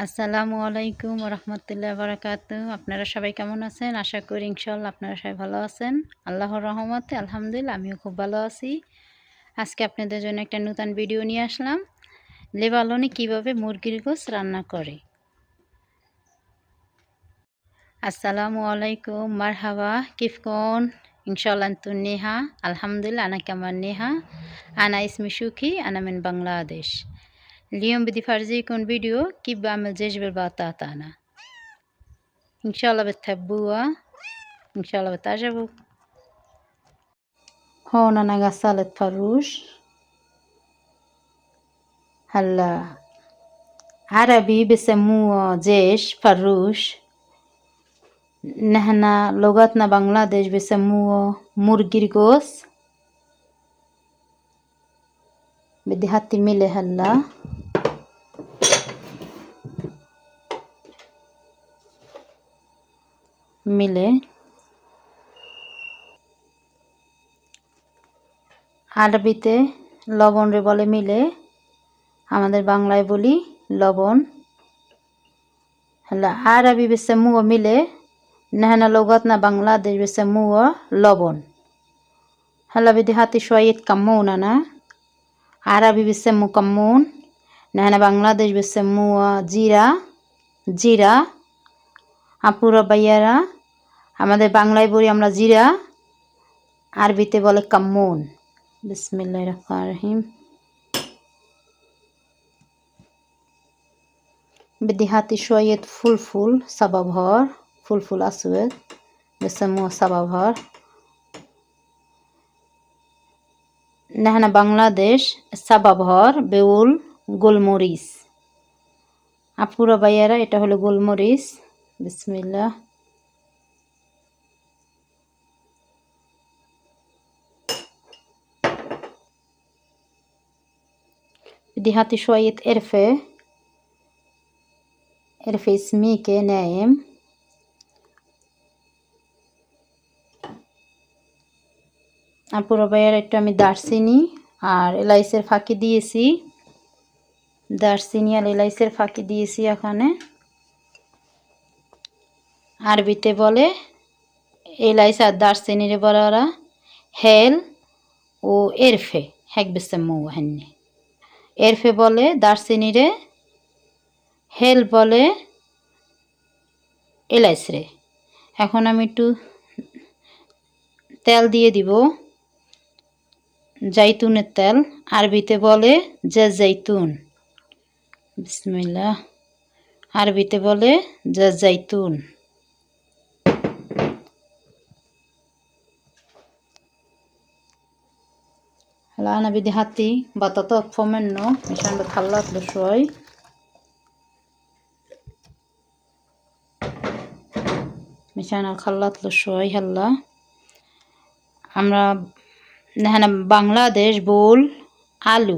আসসালামু আলাইকুম রহমতুল্লাহ বারাকাতু। আপনারা সবাই কেমন আছেন? আশা করি ইনশাল্লাহ আপনারা সবাই ভালো আছেন। আল্লাহর রহমতে আলহামদুলিল্লাহ আমিও খুব ভালো আছি। আজকে আপনাদের জন্য একটা নতুন ভিডিও নিয়ে আসলাম। লেবাননে কীভাবে মুরগির গোশত রান্না করে। আসসালামু আলাইকুম, মারহাবা, কিফকন? ইনশাল্লাহ আনতুম নেহা। আলহামদুলিল্লাহ আনা কামান নেহা। আনা ইসমি সুখী, আনা মিন বাংলাদেশ। اليوم بدي فرجيكم فيديو كيف بعمل دجاج بالبطاطا أنا. إن شاء الله بتحبوها، إن شاء الله بتعجبوا. هون أنا غسلت فروش. هلا عربي بسموه جيش فروش، نحنا لغتنا بنغلاديش بسموه مرغي গোস. بدي هاتي ملح هلا. ملح আরবিতে লবণ রে বলে মিলে, আমাদের বাংলায় বলি লবণ। هلا عربي بسموه ملح، نحن لغتنا بنغلاديش بسموه لبن. هلا بدي هاتي شوية كمون. أنا عربي بسموه كمون، نحن بنغلاديش بسموه জিরা। জিরা আপুরা ভাইয়ারা, আমাদের বাংলায় বলি আমরা জিরা, আরবিতে বলে কাম্মুন। বিসমিল্লাহির রহমানির রহিম। بدي هاتي شوية فلفل صبابهار، فلفل أسود بسموه صبابهار. نحن বাংলাদেশ সাবাবহর বেউল গোলমরিচ। আপুরা ভাইয়ারা এটা হলো গোলমরিচ। বিসমিল্লাহ। بدي هاتي شوية قرفة، قرفة سميكة ناعم. আপুরা ভাইয়ারা একটু আমি দারচিনি আর এলাইচের ফাঁকি দিয়েছি। দারচিনি আর এলাইচের ফাঁকি দিয়েছি এখানে। আরবিতে বলে এলাইচ আর দারচিনিরে বলে ওরা হেল ও এরফে, হেক বেসেমু হেননি। এরফে বলে দারচিনিরে, হেল বলে এলাইচ রে। এখন আমি একটু তেল দিয়ে দিব, জাইতুনের তেল, আরবিতে বলে জাইতুন। বিসমিল্লাহ। আরবিতে বলে জাইতুন। هلا أنا بدي هاتي بطاطا أطفى منه مشان بتخلط له شوي. مشان أخلط له شوي. هلا আমরা نحن বাংলাদেশ بقول আলু،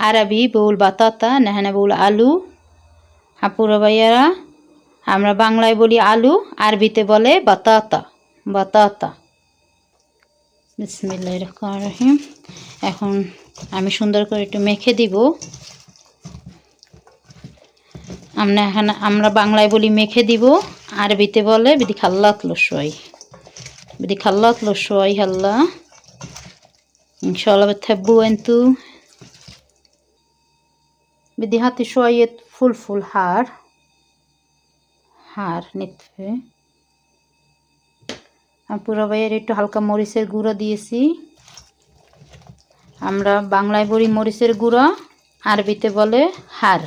আরবি বউল বাতাতা, نحن بقول আলু। আপুরা ভাইয়ারা, আমরা বাংলায় বলি আলু, আরবিতে বলে বাতাতা, বাতাতা। বিসমিল্লাহির রহমানির রহিম। এখন আমি সুন্দর করে একটু মেখে দিব। আমরা বাংলায় বলি মেখে দিব, আরবিতে বলে বিদি খাল্লাত লসই, বিদি খাল্লাত লসই। হাল্লা ইনশাআল্লাহ بتحبوا انتو. بدي هاتي شوية فلفل حار، حار نتفه. পুরো ভাইয়ের একটু হালকা মরিচের গুঁড়ো দিয়েছি। আমরা বাংলায় বলি মরিচের গুঁড়ো, আরবিতে বলে হার।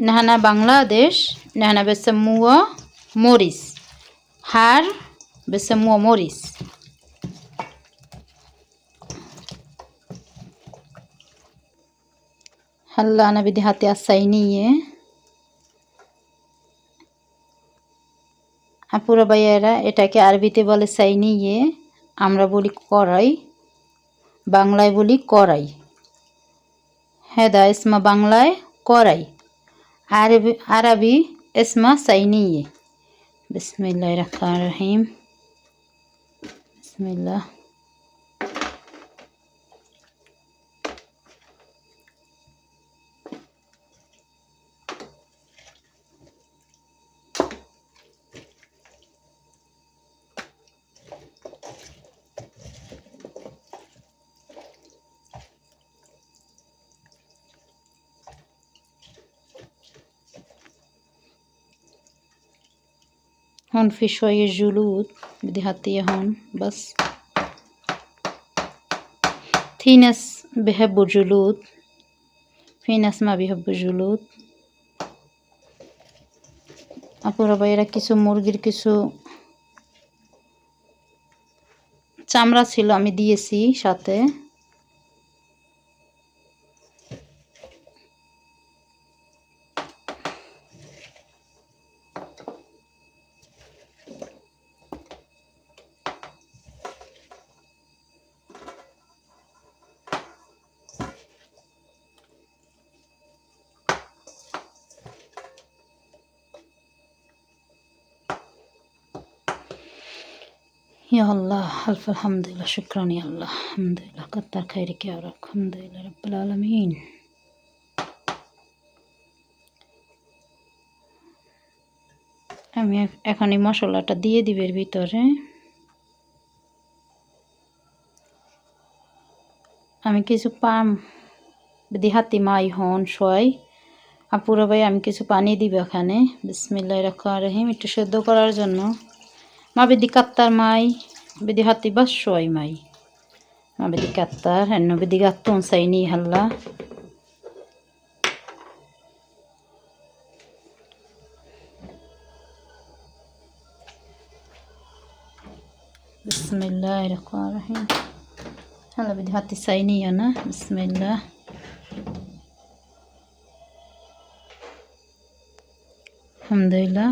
نحن বাংলাদেশ نحن بسموه মরিচ، হার بسموه মরিচ। هلا أنا بدي هاتي الصينية. আপুরা ভাইয়ারা, এটাকে আরবিতে বলে সাইনিয়ে, আমরা বলি কড়াই, বাংলায় বলি কড়াই। হেদা ইসমা বাংলায় কড়াই, আরবি ইসমা সাইনিয়ে। বিসমিল্লাহির রহমানির রহিম। বিসমিল্লাহ। هون في شوية جلود بدي أحطيها هون بس. في ناس بيحبوا جلود، في ناس ما بيحبوا جلود। আপুরা ভাইয়েরা কিছু মুরগির কিছু চামড়া ছিল আমি দিয়েছি সাথে। يا الله ألف الحمد لله شكرا يا الله الحمد لله كتر خيرك يا رب الحمد لله رب العالمين। আমি এখন এই মশলাটা দিয়ে দিব এর ভিতরে। আমি কিছু দিহাতি মাই হন সয় আপুরা ভাই আমি কিছু পানি দিব এখানে। বিসমিল্লাহির রহমানির রহিম। একটু সেদ্ধ করার জন্য মা বেদি কাত্তার মাই বেদি হাতি বাস সয় মাই মা বেদি কাত্তার হেন বেদি গাত্তুন সাইনি হাল্লা। বিসমিল্লাহির রহমানির রহিম। هلا بدي هاتي صينية أنا بسم الله। الحمد لله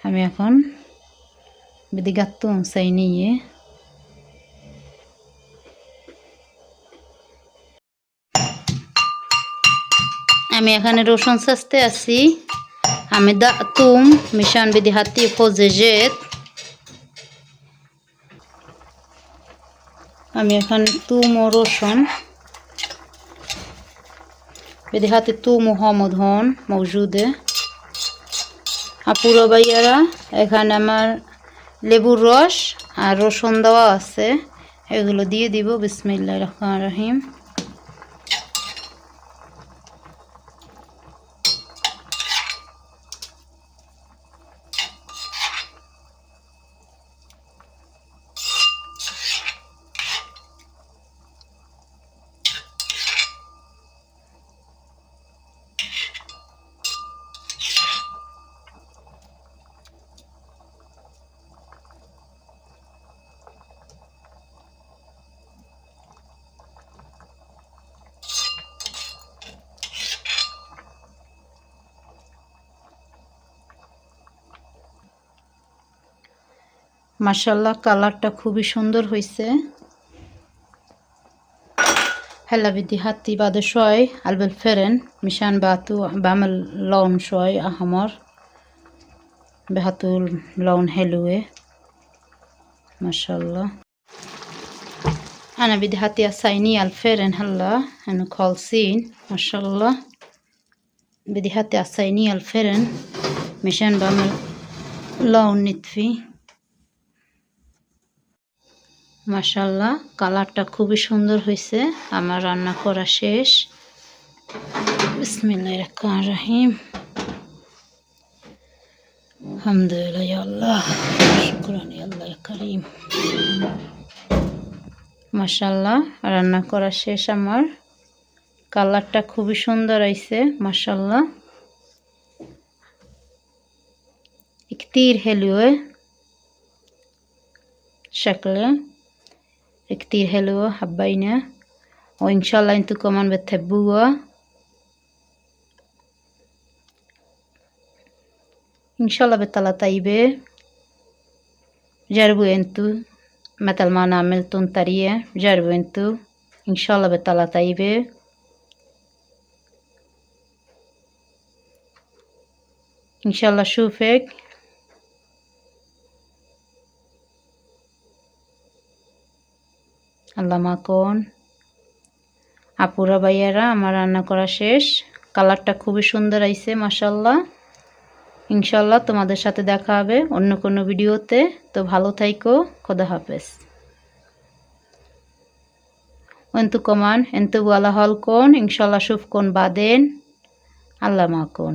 আমি এখন بدي قطون صينية। আমি এখানে রসুন সাজতে আছি। আমি তুম মিশান بدي هاتي فوق زيت। আমি এখানে তুম ও রসুন بدي هاتي তুম ও হমদ হন মৌজুদে। আপুরা ভাইয়ারা এখানে আমার লেবুর রস আর রসুন দেওয়া আছে, এগুলো দিয়ে দিব। বিসমিল্লাহির রহমানির রহিম। মাশাআল্লাহ কালারটা খুবই সুন্দর হয়েছে। هلا بدي هاتي بعد شوي قلب الفرن مشان بعمل لون شوي أحمر، بحطوا لون حلو ما شاء الله. أنا بدي هاتي الصينية الفرن هلا إنه خالصين ما شاء الله. بدي هاتي الصينية الفرن مشان بعمل لون نتفي। মাশাআল্লাহ কালারটা খুবই সুন্দর হয়েছে। আমার রান্না করা শেষ। বিসমিল্লাহির রহমানির রহিম। আলহামদুলিল্লাহ ইয়া আল্লাহ শুকরান ইয়া আল্লাহ ইয়া কারীম। মাশাআল্লাহ রান্না করা শেষ আমার। কালারটা খুবই সুন্দর হয়েছে মাশাআল্লাহ। كتير حلوة شكلها كتير حلوة حبينا، وإن شاء الله انتو كمان بتحبوها إن شاء الله بتطلع طيبة. جربوا انتو مثل ما أنا عملتم طريقة، جربوا انتو إن شاء الله بتطلع طيبة. إن شاء الله أشوفك আল্লাহ মাকুন। আপুরা ভাইয়ারা আমার রান্না করা শেষ। কালারটা খুবই সুন্দর আইছে মাশাআল্লাহ। ইনশাআল্লাহ তোমাদের সাথে দেখা হবে অন্য কোনো ভিডিওতে। তো ভালো থাইকো, খোদা হাফেজ। وانتو كمان انتبهوا على حالكم، ان شاء الله اشوفكم بعدين. الله معكم.